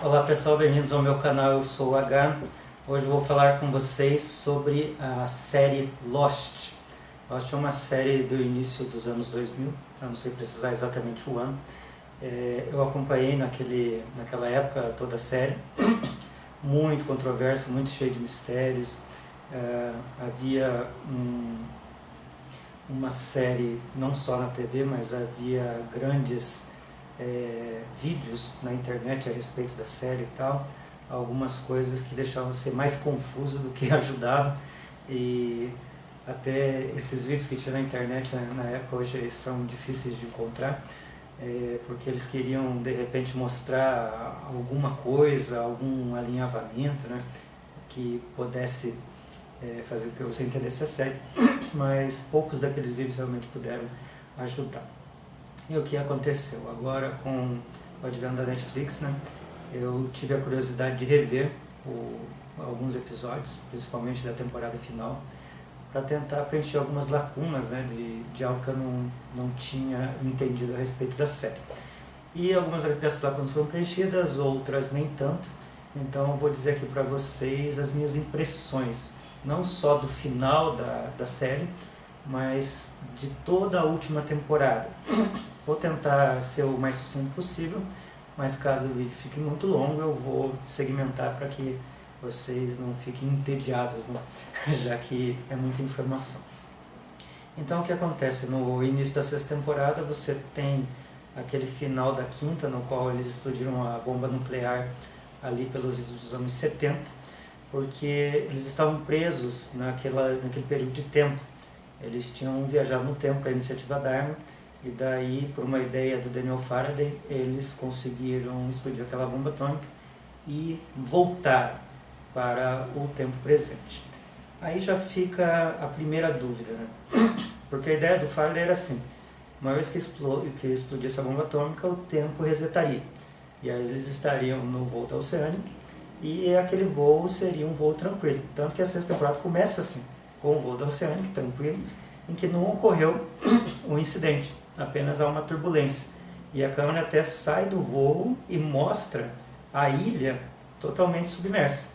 Olá pessoal, bem-vindos ao meu canal, eu sou o H. Hoje eu vou falar com vocês sobre a série Lost. Lost é uma série do início dos anos 2000, eu não sei precisar exatamente o ano. Eu acompanhei naquela época toda a série, muito controversa, muito cheia de mistérios. Havia uma série não só na TV, mas havia grandes vídeos na internet a respeito da série e tal, algumas coisas que deixavam você mais confuso do que ajudavam, e até esses vídeos que tinha na internet na época hoje eles são difíceis de encontrar, porque eles queriam de repente mostrar alguma coisa, algum alinhavamento, né, que pudesse fazer com que você entendesse a série, mas poucos daqueles vídeos realmente puderam ajudar. E o que aconteceu? Agora, com o advento da Netflix, né, eu tive a curiosidade de rever alguns episódios, principalmente da temporada final, para tentar preencher algumas lacunas, né, de algo que eu não tinha entendido a respeito da série. E algumas dessas lacunas foram preenchidas, outras nem tanto. Então eu vou dizer aqui para vocês as minhas impressões, não só do final da série, mas de toda a última temporada. Vou tentar ser o mais sucinto possível, mas caso o vídeo fique muito longo, eu vou segmentar para que vocês não fiquem entediados, né? Já que é muita informação. Então o que acontece? No início da sexta temporada você tem aquele final da quinta, no qual eles explodiram a bomba nuclear ali pelos anos 70, porque eles estavam presos naquele período de tempo. Eles tinham viajado no tempo para a iniciativa Dharma, e daí, por uma ideia do Daniel Faraday, eles conseguiram explodir aquela bomba atômica e voltar para o tempo presente. Aí já fica a primeira dúvida, né? Porque a ideia do Faraday era assim: uma vez que explodisse a bomba atômica, o tempo resetaria. E aí eles estariam no voo da Oceânica, e aquele voo seria um voo tranquilo. Tanto que a sexta temporada começa assim, com o voo da Oceânica, tranquilo, em que não ocorreu um incidente, apenas há uma turbulência. E a câmera até sai do voo e mostra a ilha totalmente submersa.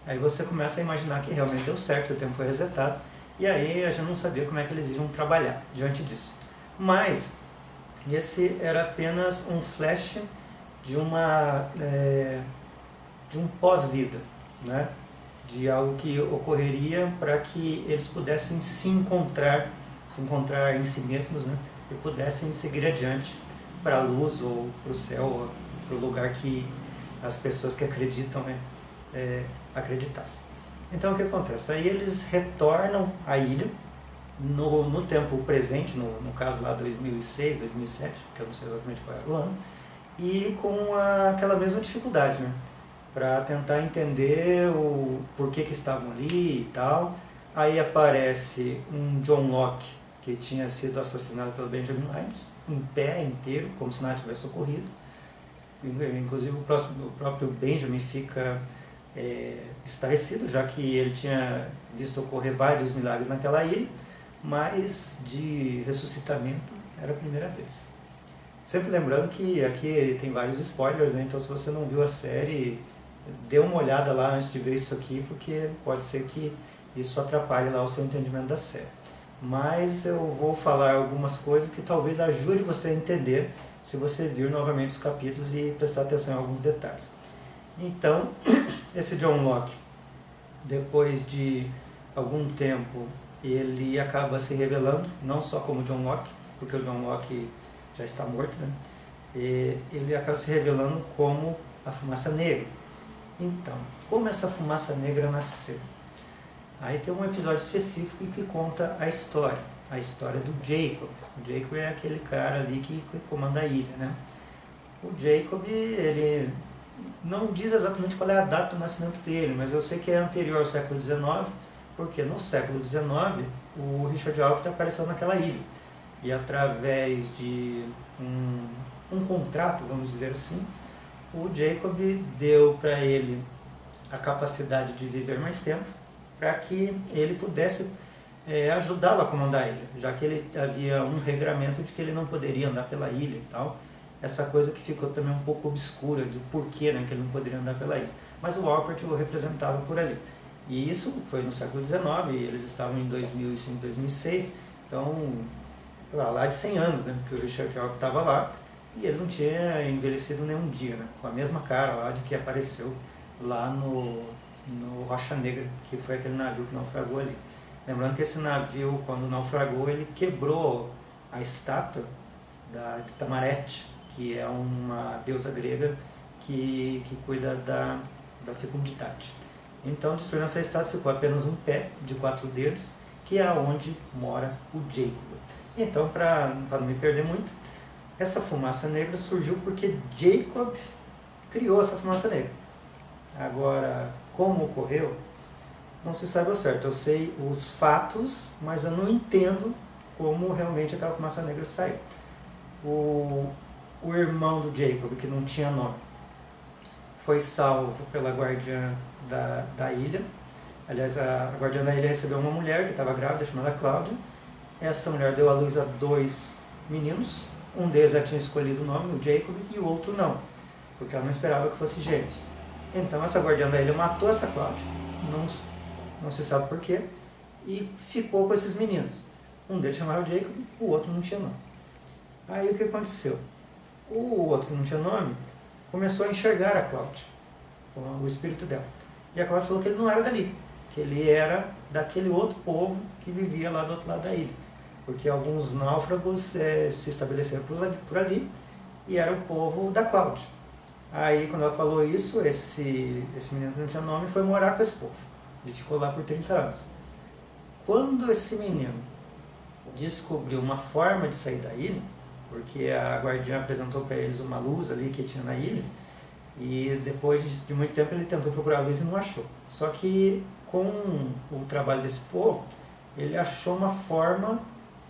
Aí você começa a imaginar que realmente deu certo, que o tempo foi resetado, e aí a gente não sabia como é que eles iam trabalhar diante disso. Mas esse era apenas um flash de um pós-vida, né? De algo que ocorreria para que eles pudessem se encontrar em si mesmos, né? E pudessem seguir adiante para a luz ou para o céu, ou para o lugar que as pessoas que acreditam, né, acreditassem. Então o que acontece? Aí eles retornam à ilha no tempo presente, no caso lá 2006, 2007, que eu não sei exatamente qual era o ano, e com aquela mesma dificuldade, né, para tentar entender o porquê que estavam ali e tal. Aí aparece um John Locke, que tinha sido assassinado pelo Benjamin Lyons, em pé, inteiro, como se nada tivesse ocorrido. Inclusive o próprio Benjamin fica estarrecido, já que ele tinha visto ocorrer vários milagres naquela ilha, mas de ressuscitamento era a primeira vez. Sempre lembrando que aqui tem vários spoilers, né? Então se você não viu a série, dê uma olhada lá antes de ver isso aqui, porque pode ser que isso atrapalhe lá o seu entendimento da série. Mas eu vou falar algumas coisas que talvez ajude você a entender, se você vir novamente os capítulos e prestar atenção em alguns detalhes. Então, esse John Locke, depois de algum tempo, ele acaba se revelando, não só como John Locke, porque o John Locke já está morto, né? E ele acaba se revelando como a fumaça negra. Então, como essa fumaça negra nasceu? Aí tem um episódio específico que conta a história do Jacob. O Jacob é aquele cara ali que comanda a ilha, né? O Jacob, ele não diz exatamente qual é a data do nascimento dele, mas eu sei que é anterior ao século XIX, porque no século XIX o Richard Alpert apareceu naquela ilha. E através de um contrato, vamos dizer assim, o Jacob deu para ele a capacidade de viver mais tempo, para que ele pudesse ajudá-lo a comandar a ilha, já que ele havia um regramento de que ele não poderia andar pela ilha e tal, essa coisa que ficou também um pouco obscura do porquê, né, que ele não poderia andar pela ilha. Mas o Walpert o representava por ali. E isso foi no século XIX, eles estavam em 2005, 2006, então lá de 100 anos, né, porque o Richard York estava lá e ele não tinha envelhecido nenhum dia, né, com a mesma cara lá de que apareceu lá no Rocha Negra, que foi aquele navio que naufragou ali. Lembrando que esse navio, quando naufragou, ele quebrou a estátua de Tamarete, que é uma deusa grega que cuida da fecundidade. Então, destruindo essa estátua, ficou apenas um pé de 4 dedos, que é onde mora o Jacob. Então, para não me perder muito, essa fumaça negra surgiu porque Jacob criou essa fumaça negra. Agora, como ocorreu, não se sabe ao certo. Eu sei os fatos, mas eu não entendo como realmente aquela fumaça negra saiu. O irmão do Jacob, que não tinha nome, foi salvo pela guardiã da ilha. Aliás, a guardiã da ilha recebeu uma mulher que estava grávida, chamada Cláudia. Essa mulher deu à luz a 2 meninos. Um deles já tinha escolhido o nome, o Jacob, e o outro não, porque ela não esperava que fosse gêmeos. Então essa guardiã da ilha matou essa Cláudia, não se sabe porquê, e ficou com esses meninos. Um deles chamava Jacob, o outro não tinha nome. Aí o que aconteceu? O outro que não tinha nome começou a enxergar a Cláudia, o espírito dela. E a Cláudia falou que ele não era dali, que ele era daquele outro povo que vivia lá do outro lado da ilha. Porque alguns náufragos se estabeleceram por ali e era o povo da Cláudia. Aí, quando ela falou isso, esse menino que não tinha nome foi morar com esse povo. Ele ficou lá por 30 anos. Quando esse menino descobriu uma forma de sair da ilha, porque a guardiã apresentou para eles uma luz ali que tinha na ilha, e depois de muito tempo ele tentou procurar a luz e não achou. Só que com o trabalho desse povo, ele achou uma forma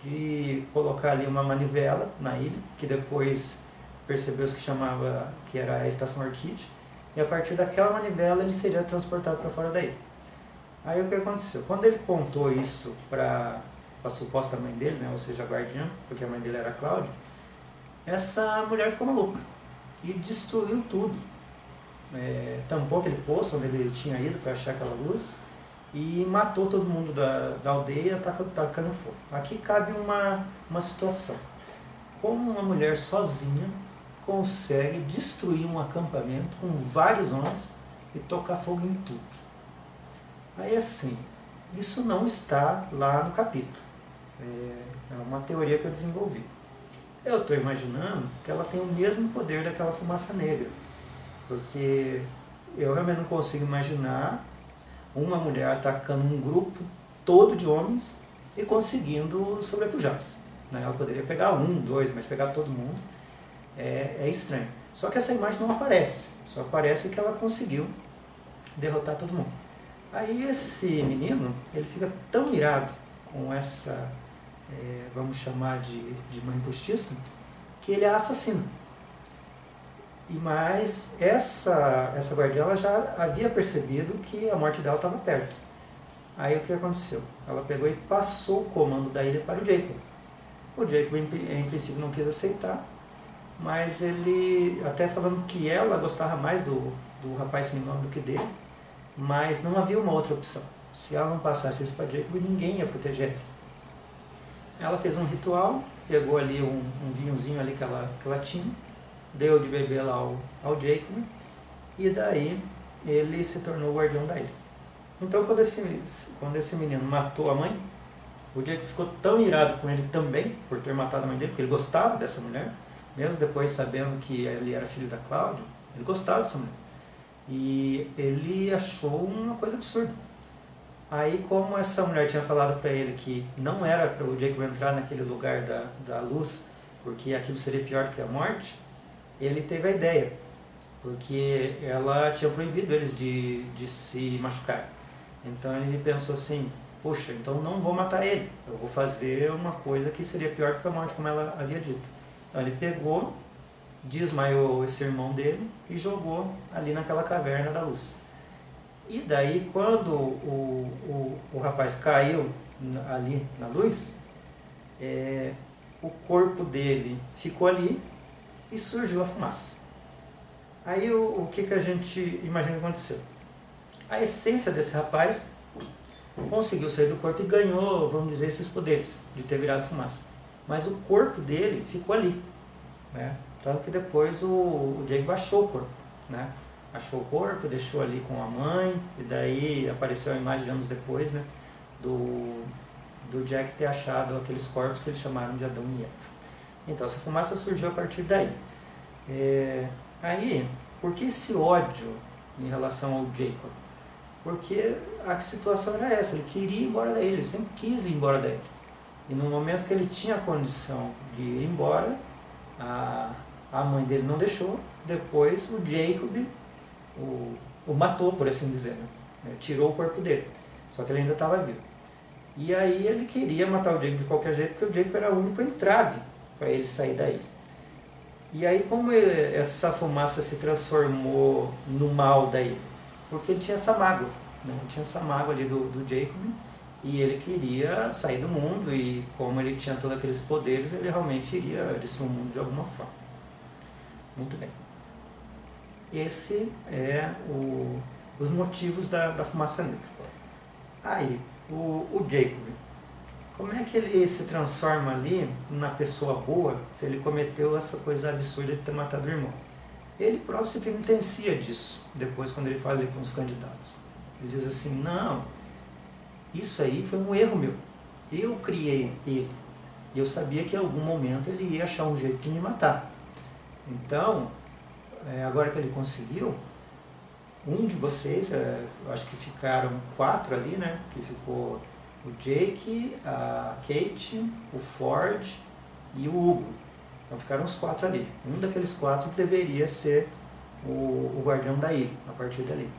de colocar ali uma manivela na ilha, que depois percebeu-se que era a estação Orquídea, e a partir daquela manivela ele seria transportado para fora da ilha. Aí o que aconteceu? Quando ele contou isso para a suposta mãe dele, né, ou seja, a guardiã, porque a mãe dele era a Cláudia, essa mulher ficou maluca e destruiu tudo. Tampou aquele poço onde ele tinha ido para achar aquela luz e matou todo mundo da aldeia tacando fogo. Aqui cabe uma situação. Como uma mulher sozinha consegue destruir um acampamento com vários homens e tocar fogo em tudo? Aí assim, isso não está lá no capítulo. É uma teoria que eu desenvolvi. Eu estou imaginando que ela tem o mesmo poder daquela fumaça negra. Porque eu realmente não consigo imaginar uma mulher atacando um grupo todo de homens e conseguindo sobrepujá-los. Ela poderia pegar 1, 2, mas pegar todo mundo é estranho. Só que essa imagem não aparece, só aparece que ela conseguiu derrotar todo mundo. Aí esse menino, ele fica tão irado com essa, vamos chamar de mãe postiça, que ele a assassina. Mas essa guardiã ela já havia percebido que a morte dela estava perto. Aí o que aconteceu? Ela pegou e passou o comando da ilha para o Jacob. O Jacob em princípio não quis aceitar, mas ele, até falando que ela gostava mais do rapaz sem nome do que dele, mas não havia uma outra opção. Se ela não passasse isso para Jacob, ninguém ia proteger ele. Ela fez um ritual, pegou ali um vinhozinho ali que ela tinha, deu de beber lá ao Jacob, e daí ele se tornou o guardião da ilha. Então quando esse menino matou a mãe, o Jacob ficou tão irado com ele também, por ter matado a mãe dele, porque ele gostava dessa mulher, mesmo depois sabendo que ele era filho da Cláudia, ele gostava dessa mulher. E ele achou uma coisa absurda. Aí, como essa mulher tinha falado para ele que não era para o Jacob entrar naquele lugar da luz, porque aquilo seria pior do que a morte, ele teve a ideia, porque ela tinha proibido eles de se machucar. Então ele pensou assim, poxa, então não vou matar ele, eu vou fazer uma coisa que seria pior do que a morte, como ela havia dito. Então ele pegou, desmaiou esse irmão dele e jogou ali naquela caverna da luz. E daí, quando o rapaz caiu ali na luz, o corpo dele ficou ali e surgiu a fumaça. Aí o que a gente imagina que aconteceu? A essência desse rapaz conseguiu sair do corpo e ganhou, vamos dizer, esses poderes de ter virado fumaça. Mas o corpo dele ficou ali, né? Tanto que depois o Jake achou o corpo, né? Achou o corpo, deixou ali com a mãe, e daí apareceu a imagem anos depois, né? Do Jack ter achado aqueles corpos que eles chamaram de Adão e Eva. Então essa fumaça surgiu a partir daí. Aí, por que esse ódio em relação ao Jacob? Porque a situação era essa, ele queria ir embora daí, ele sempre quis ir embora daí. E no momento que ele tinha a condição de ir embora, a mãe dele não deixou, depois o Jacob o matou, por assim dizer, né? Tirou o corpo dele, só que ele ainda estava vivo. E aí ele queria matar o Jacob de qualquer jeito, porque o Jacob era o único entrave para ele sair daí. E aí como essa fumaça se transformou no mal daí? Porque ele tinha essa mágoa, né? Ele tinha essa mágoa ali do Jacob, e ele queria sair do mundo, e como ele tinha todos aqueles poderes, ele realmente iria destruir o mundo de alguma forma. Muito bem. Esse é os motivos da fumaça negra. Aí, o Jacob, como é que ele se transforma ali na pessoa boa se ele cometeu essa coisa absurda de ter matado o irmão? Ele próprio se penitencia disso, depois quando ele fala ali com os candidatos. Ele diz assim, não, isso aí foi um erro meu. Eu criei ele. E eu sabia que em algum momento ele ia achar um jeito de me matar. Então, agora que ele conseguiu, um de vocês, eu acho que ficaram 4 ali, né? Que ficou o Jake, a Kate, o Ford e o Hugo. Então ficaram os 4 ali. Um daqueles 4 deveria ser o guardião da ilha, a partir dali.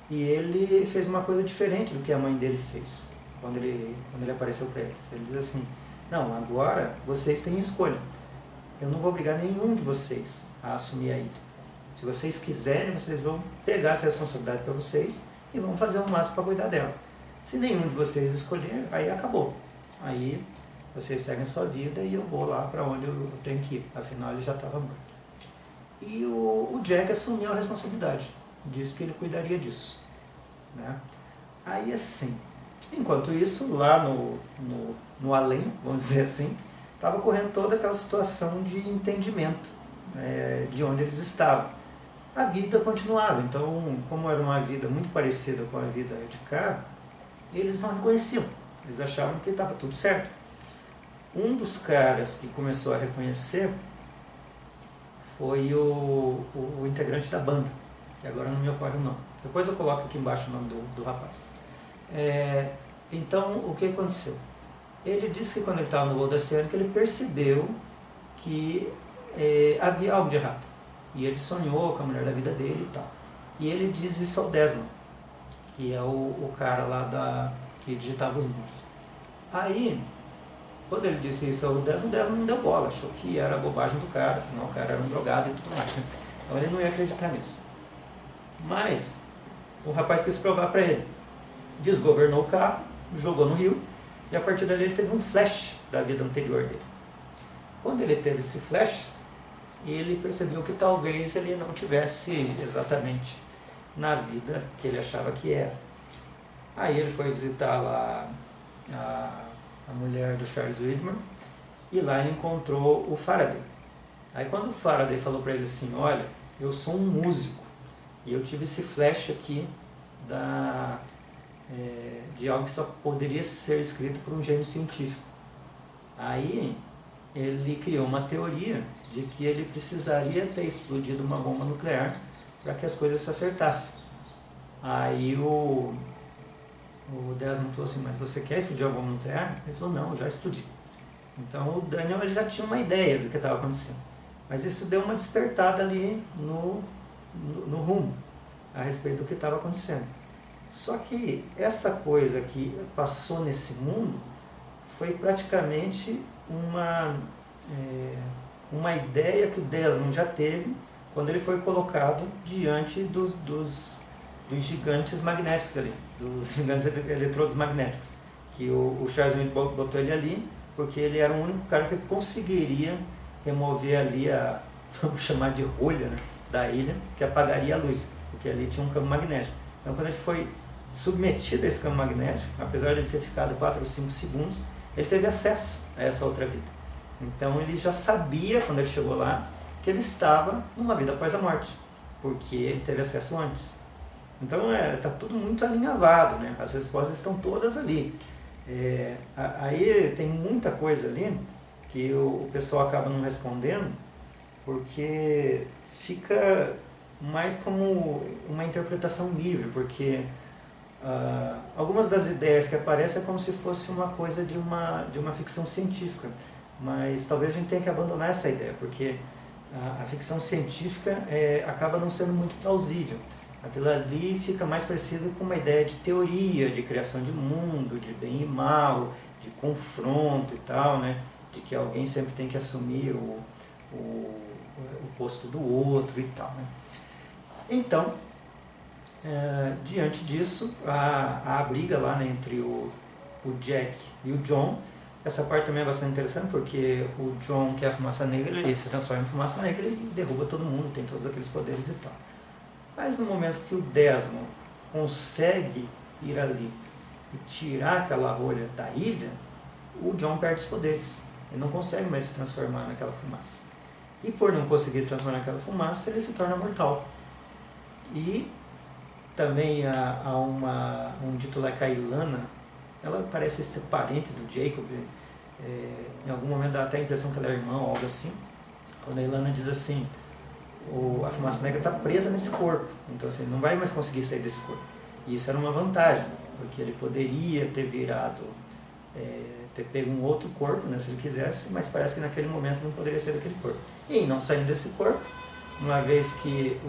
E ele fez uma coisa diferente do que a mãe dele fez, quando ele apareceu para eles. Ele diz assim, não, agora vocês têm escolha. Eu não vou obrigar nenhum de vocês a assumir a ilha. Se vocês quiserem, vocês vão pegar essa responsabilidade para vocês e vão fazer o máximo para cuidar dela. Se nenhum de vocês escolher, aí acabou. Aí vocês seguem a sua vida e eu vou lá para onde eu tenho que ir. Afinal, ele já estava morto. E o Jack assumiu a responsabilidade. Disse que ele cuidaria disso, né? Aí assim, enquanto isso, lá no além, vamos dizer assim, estava ocorrendo toda aquela situação de entendimento, de onde eles estavam. A vida continuava, então, como era uma vida muito parecida com a vida de cá, eles não reconheciam, eles achavam que estava tudo certo. Um dos caras que começou a reconhecer foi o integrante da banda, que agora não me ocorre o nome. Depois eu coloco aqui embaixo o nome do rapaz. Então, o que aconteceu? Ele disse que quando ele estava no voo da Oceânica, ele percebeu que havia algo de errado. E ele sonhou com a mulher da vida dele e tal. E ele diz isso ao Desmond, que é o cara lá que digitava os números. Aí, quando ele disse isso ao Desmond não deu bola, achou que era bobagem do cara, afinal o cara era um drogado e tudo mais, né? Então ele não ia acreditar nisso. Mas o rapaz quis provar para ele. Desgovernou o carro, jogou no rio, e a partir dali ele teve um flash da vida anterior dele. Quando ele teve esse flash, ele percebeu que talvez ele não tivesse exatamente na vida que ele achava que era. Aí ele foi visitar lá a mulher do Charles Widmer, e lá ele encontrou o Faraday. Aí quando o Faraday falou para ele assim, olha, eu sou um músico, e eu tive esse flash aqui de algo que só poderia ser escrito por um gênio científico. Aí ele criou uma teoria de que ele precisaria ter explodido uma bomba nuclear para que as coisas se acertassem. Aí o Desmond falou assim, mas você quer explodir uma bomba nuclear? Ele falou, não, eu já explodi. Então o Daniel ele já tinha uma ideia do que estava acontecendo. Mas isso deu uma despertada ali no rumo, a respeito do que estava acontecendo. Só que essa coisa que passou nesse mundo foi praticamente uma ideia que o Desmond já teve quando ele foi colocado diante dos gigantes magnéticos ali, dos gigantes eletrodos magnéticos, que o Charles Widmer botou ele ali porque ele era o único cara que conseguiria remover ali vamos chamar de rolha, né, da ilha, que apagaria a luz, porque ali tinha um campo magnético. Então quando ele foi submetido a esse campo magnético, apesar de ele ter ficado 4 ou 5 segundos, ele teve acesso a essa outra vida. Então ele já sabia, quando ele chegou lá, que ele estava numa vida após a morte, porque ele teve acesso antes. Então está tudo muito alinhavado, né? As respostas estão todas ali. Aí tem muita coisa ali que o pessoal acaba não respondendo, porque fica mais como uma interpretação livre, porque algumas das ideias que aparecem é como se fosse uma coisa de uma ficção científica, mas talvez a gente tenha que abandonar essa ideia, porque a ficção científica acaba não sendo muito plausível. Aquilo ali fica mais parecido com uma ideia de teoria, de criação de mundo, de bem e mal, de confronto e tal, né? De que alguém sempre tem que assumir o posto do outro e tal, né? Então, diante disso, a briga lá, né, entre o Jack e o John, essa parte também é bastante interessante, porque o John, que é a fumaça negra, ele se transforma em fumaça negra e derruba todo mundo, tem todos aqueles poderes e tal. Mas no momento que o Desmond consegue ir ali e tirar aquela rolha da ilha, o John perde os poderes. Ele não consegue mais se transformar naquela fumaça. E por não conseguir se transformar naquela fumaça, ele se torna mortal. E também há um dito lá que a Ilana, ela parece ser parente do Jacob. Em algum momento dá até a impressão que ela é irmã ou algo assim. Quando a Ilana diz assim, a fumaça negra está presa nesse corpo, então assim, ele não vai mais conseguir sair desse corpo. E isso era uma vantagem, porque ele poderia ter virado, ter pego um outro corpo, né, se ele quisesse, mas parece que naquele momento não poderia ser daquele corpo. E não saindo desse corpo, uma vez que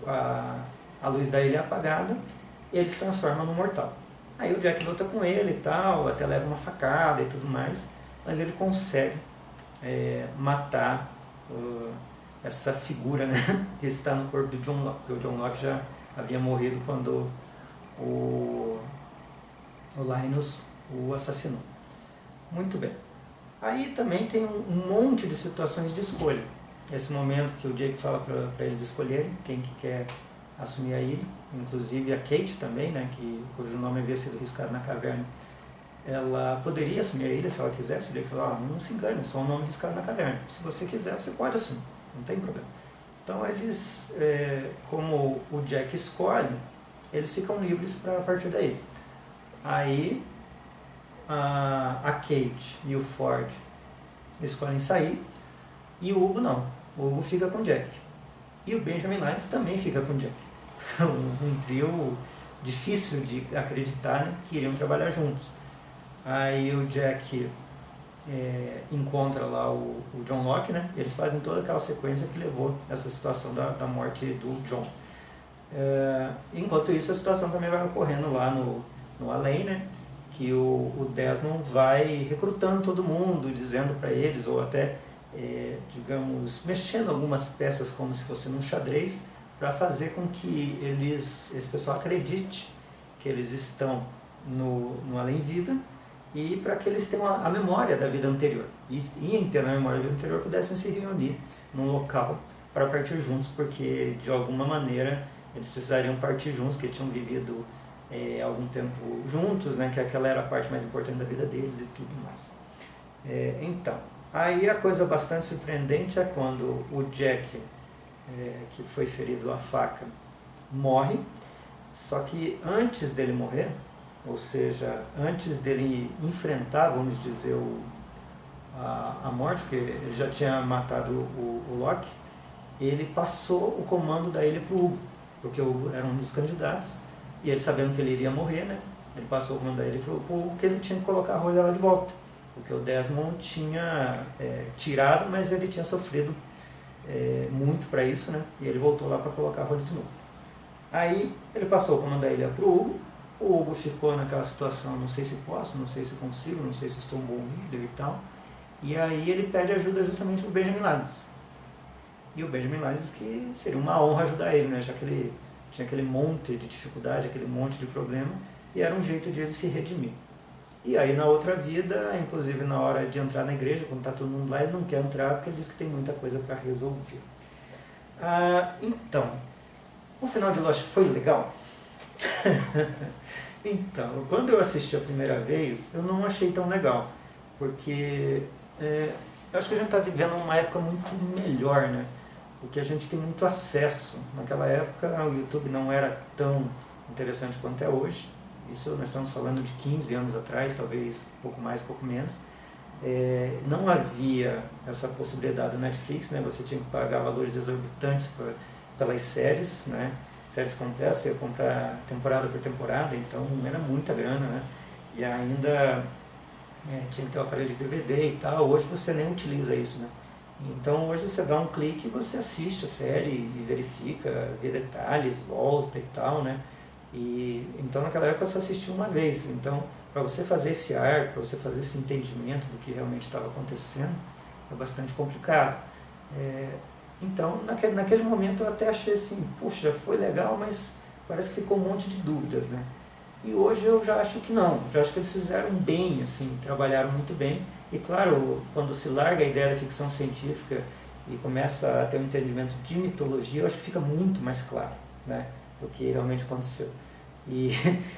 a luz da ilha é apagada, ele se transforma no mortal. Aí o Jack luta com ele e tal, até leva uma facada e tudo mais, mas ele consegue matar essa figura, né, que está no corpo do John Locke, porque o John Locke já havia morrido quando o Linus o assassinou. Muito bem. Aí também tem um monte de situações de escolha. Esse momento que o Jake fala para eles escolherem quem que quer assumir a ilha, inclusive a Kate também, né, cujo nome havia sido riscado na caverna, ela poderia assumir a ilha se ela quisesse. Ele falou, não se engane, é só um nome riscado na caverna. Se você quiser, você pode assumir, não tem problema. Então eles, como o Jack escolhe, eles ficam livres para partir daí. Aí a Kate e o Ford escolhem sair, e o Hugo não. O Hugo fica com o Jack. E o Benjamin Lyons também fica com o Jack. Um trio difícil de acreditar, né, que iriam trabalhar juntos. Aí o Jack encontra lá o John Locke, né? Eles fazem toda aquela sequência que levou a essa situação da morte do John. Enquanto isso, a situação também vai ocorrendo lá no além, né? Que o Desmond vai recrutando todo mundo, dizendo para eles, ou até, digamos, mexendo algumas peças como se fosse num xadrez, para fazer com que esse pessoal acredite que eles estão no além-vida, e para que eles tenham a memória da vida anterior. E em ter a memória da vida anterior, pudessem se reunir num local para partir juntos, porque de alguma maneira eles precisariam partir juntos, que tinham vivido algum tempo juntos, né, que aquela era a parte mais importante da vida deles e tudo mais. Então, aí a coisa bastante surpreendente é quando o Jack, que foi ferido à faca, morre, só que antes dele morrer, ou seja, antes dele enfrentar, vamos dizer, a morte, porque ele já tinha matado o Locke, ele passou o comando da ilha para o Hugo, porque o Hugo era um dos candidatos, e ele sabendo que ele iria morrer, né, ele passou o comando da ilha para o Hugo, porque ele tinha que colocar a rolha lá de volta, porque o Desmond tinha tirado, mas ele tinha sofrido muito para isso, né, e ele voltou lá para colocar a rolha de novo. Aí ele passou o comando da ilha para o Hugo ficou naquela situação, não sei se posso, não sei se consigo, não sei se sou um bom líder e tal. E aí ele pede ajuda justamente para o Benjamin Lyons. E o Benjamin Lyons diz que seria uma honra ajudar ele, né? Já que ele tinha aquele monte de dificuldade, aquele monte de problema, e era um jeito de ele se redimir. E aí na outra vida, inclusive na hora de entrar na igreja, quando está todo mundo lá, ele não quer entrar porque ele diz que tem muita coisa para resolver. Então, o final de Lost foi legal? Então, quando eu assisti a primeira vez, eu não achei tão legal, porque eu acho que a gente está vivendo uma época muito melhor, né? Porque a gente tem muito acesso. Naquela época, o YouTube não era tão interessante quanto é hoje. Isso nós estamos falando de 15 anos atrás, talvez um pouco mais, um pouco menos. Não havia essa possibilidade do Netflix, né? Você tinha que pagar valores exorbitantes pelas séries, né? Séries completas, você ia comprar temporada por temporada, então era muita grana, né? E ainda tinha que ter o aparelho de DVD e tal. Hoje você nem utiliza isso, né? Então hoje você dá um clique e você assiste a série e verifica, vê detalhes, volta e tal, né? Então naquela época eu só assisti uma vez. Então para você fazer esse arco, para você fazer esse entendimento do que realmente estava acontecendo, é bastante complicado. Então naquele momento eu até achei assim, puxa, foi legal, mas parece que ficou um monte de dúvidas, né? E hoje eu já acho que não, já acho que eles fizeram bem, assim, trabalharam muito bem. E claro, quando se larga a ideia da ficção científica e começa a ter um entendimento de mitologia, eu acho que fica muito mais claro, né, do que realmente aconteceu. E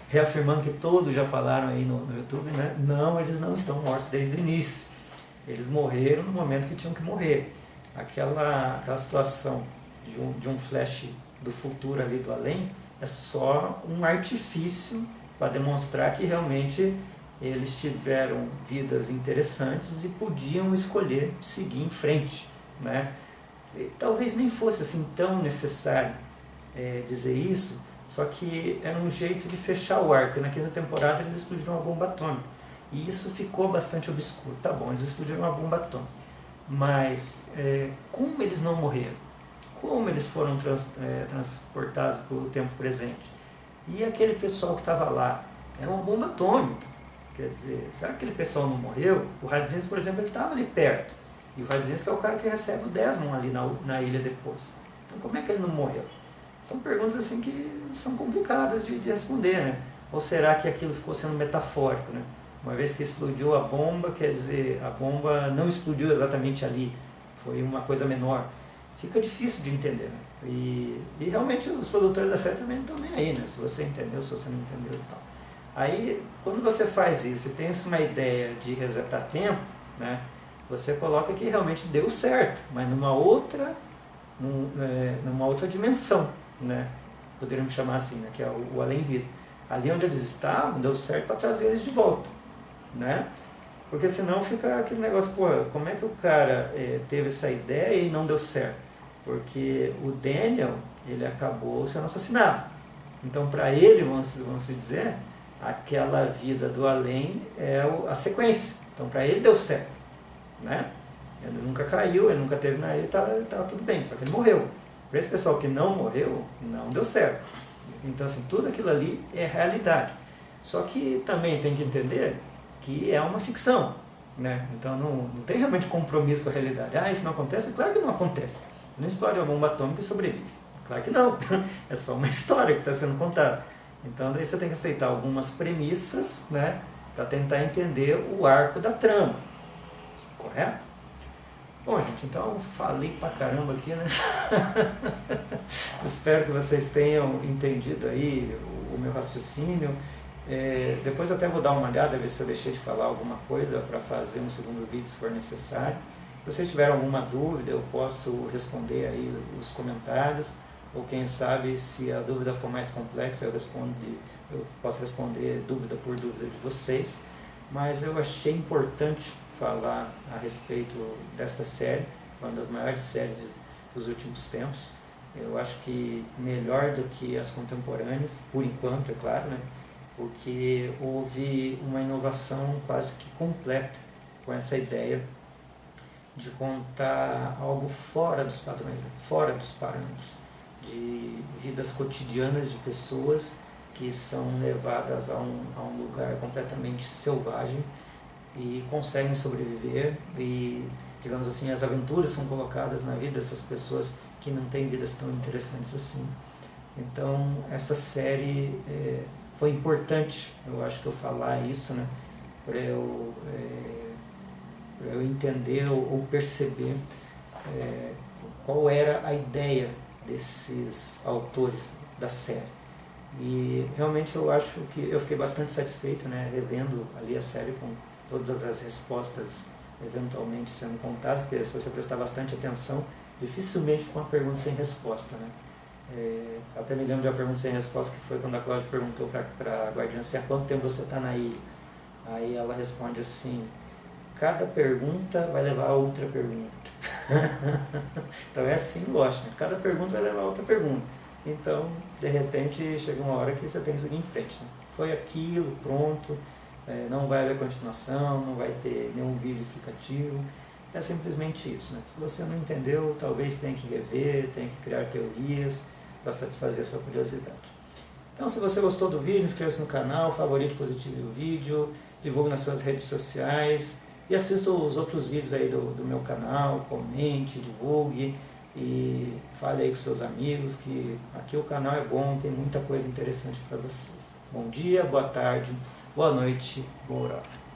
reafirmando que todos já falaram aí no YouTube, né, não, eles não estão mortos desde o início. Eles morreram no momento que tinham que morrer. Aquela situação de um flash do futuro ali do além é só um artifício para demonstrar que realmente eles tiveram vidas interessantes e podiam escolher seguir em frente, né? E talvez nem fosse assim tão necessário dizer isso, só que era um jeito de fechar o arco. Na quinta temporada eles explodiram uma bomba atômica e isso ficou bastante obscuro. Tá bom, eles explodiram uma bomba atômica, mas como eles não morreram? Como eles foram transportados para o tempo presente? E aquele pessoal que estava lá, era uma bomba atômica. Quer dizer, será que aquele pessoal não morreu? O Radzinski, por exemplo, ele estava ali perto. E o Radzinski é o cara que recebe o Desmond ali na ilha depois. Então como é que ele não morreu? São perguntas assim que são complicadas de responder, né? Ou será que aquilo ficou sendo metafórico, né? Uma vez que explodiu a bomba, quer dizer, a bomba não explodiu exatamente ali, foi uma coisa menor. Fica difícil de entender, né? E realmente os produtores da série também não estão nem aí, né? Se você entendeu, se você não entendeu e tal. Aí, quando você faz isso e tem uma ideia de resetar tempo, né? Você coloca que realmente deu certo, mas numa outra dimensão, né? Poderíamos chamar assim, né? Que é o além-vida. Ali onde eles estavam, deu certo para trazer eles de volta, né? Porque senão fica aquele negócio, pô, como é que o cara teve essa ideia e não deu certo? Porque o Daniel, ele acabou sendo assassinado. Então, para ele, vamos dizer, aquela vida do além é a sequência. Então, para ele deu certo, né? Ele nunca caiu, ele nunca teve na ilha, estava tudo bem, só que ele morreu. Para esse pessoal que não morreu, não deu certo. Então, assim, tudo aquilo ali é realidade. Só que também tem que entender que é uma ficção, né? Então não tem realmente compromisso com a realidade. Isso não acontece? Claro que não acontece. Não explode uma bomba atômica e sobrevive. Claro que não. É só uma história que está sendo contada. Então daí você tem que aceitar algumas premissas, né, para tentar entender o arco da trama. Correto? Bom, gente, então eu falei pra caramba aqui, né? Espero que vocês tenham entendido aí o meu raciocínio. Depois eu até vou dar uma olhada, ver se eu deixei de falar alguma coisa para fazer um segundo vídeo se for necessário. Se vocês tiverem alguma dúvida, eu posso responder aí os comentários, ou quem sabe, se a dúvida for mais complexa, eu posso responder dúvida por dúvida de vocês. Mas eu achei importante falar a respeito desta série, uma das maiores séries dos últimos tempos. Eu acho que melhor do que as contemporâneas, por enquanto, é claro, né? Porque houve uma inovação quase que completa com essa ideia de contar algo fora dos padrões, né? Fora dos parâmetros, de vidas cotidianas de pessoas que são levadas a um lugar completamente selvagem e conseguem sobreviver e, digamos assim, as aventuras são colocadas na vida dessas pessoas que não têm vidas tão interessantes assim. Então, essa série foi importante, eu acho que eu falar isso, né, para eu entender ou perceber qual era a ideia desses autores da série. E realmente eu acho que eu fiquei bastante satisfeito, né, revendo ali a série com todas as respostas eventualmente sendo contadas, porque se você prestar bastante atenção, dificilmente fica uma pergunta sem resposta, né. Até me lembro de uma pergunta sem resposta que foi quando a Cláudia perguntou para a guardiã assim, há quanto tempo você está na ilha? Aí ela responde assim, cada pergunta vai levar a outra pergunta. Então é assim Lost, né? Cada pergunta vai levar a outra pergunta. Então, de repente, chega uma hora que você tem que seguir em frente, né? Foi aquilo, pronto, não vai haver continuação, não vai ter nenhum vídeo explicativo. É simplesmente isso, né? Se você não entendeu, talvez tenha que rever, tenha que criar teorias para satisfazer essa curiosidade. Então, se você gostou do vídeo, inscreva-se no canal, favorite, positive o vídeo, divulgue nas suas redes sociais e assista os outros vídeos aí do meu canal, comente, divulgue e fale aí com seus amigos que aqui o canal é bom, tem muita coisa interessante para vocês. Bom dia, boa tarde, boa noite, boa hora.